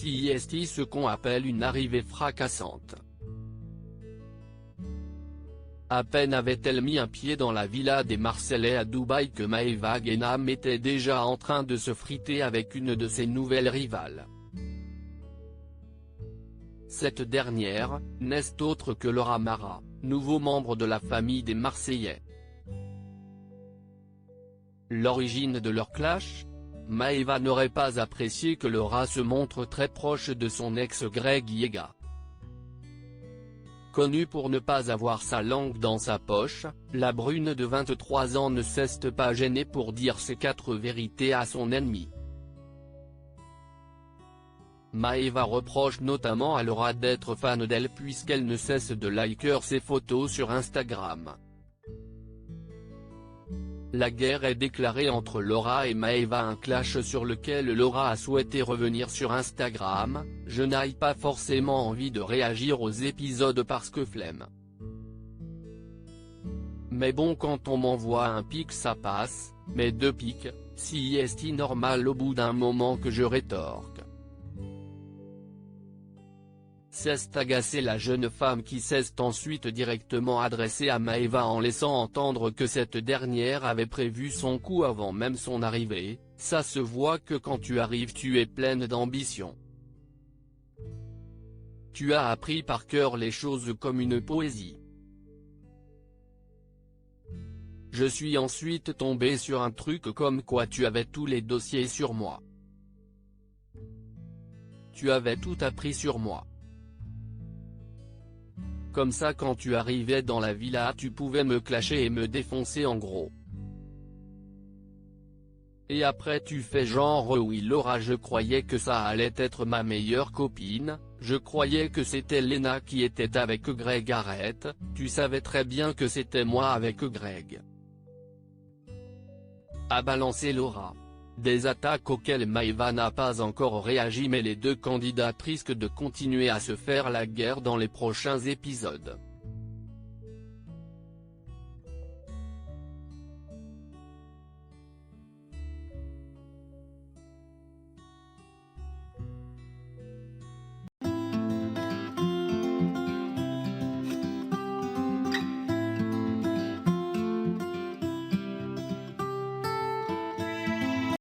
c'est ce qu'on appelle une arrivée fracassante. À peine avait-elle mis un pied dans la villa des Marcellais à Dubaï que Maeva Ghenam était déjà en train de se friter avec une de ses nouvelles rivales. Cette dernière, n'est autre que Laura Mara, nouveau membre de la famille des Marseillais. L'origine de leur clash ? Maeva n'aurait pas apprécié que Laura se montre très proche de son ex Greg Yega. Connue pour ne pas avoir sa langue dans sa poche, la brune de 23 ans ne s'est pas gênée pour dire ses 4 vérités à son ennemi. Maeva reproche notamment à Laura d'être fan d'elle puisqu'elle ne cesse de liker ses photos sur Instagram. La guerre est déclarée entre Laura et Maeva, un clash sur lequel Laura a souhaité revenir sur Instagram. Je n'ai pas forcément envie de réagir aux épisodes parce que flemme. Mais bon, quand on m'envoie un pic ça passe, mais 2 pics, si est normal au bout d'un moment que je rétorque. C'est agacé la jeune femme qui s'est ensuite directement adressée à Maeva en laissant entendre que cette dernière avait prévu son coup avant même son arrivée. Ça se voit que quand tu arrives tu es pleine d'ambition. Tu as appris par cœur les choses comme une poésie. Je suis ensuite tombé sur un truc comme quoi tu avais tous les dossiers sur moi. Tu avais tout appris sur moi. Comme ça quand tu arrivais dans la villa tu pouvais me clasher et me défoncer en gros. Et après tu fais genre oui Laura, je croyais que ça allait être ma meilleure copine, je croyais que c'était Lena qui était avec Greg, arrête, tu savais très bien que c'était moi avec Greg. A balancé Laura. Des attaques auxquelles Maeva n'a pas encore réagi, mais les deux candidates risquent de continuer à se faire la guerre dans les prochains épisodes.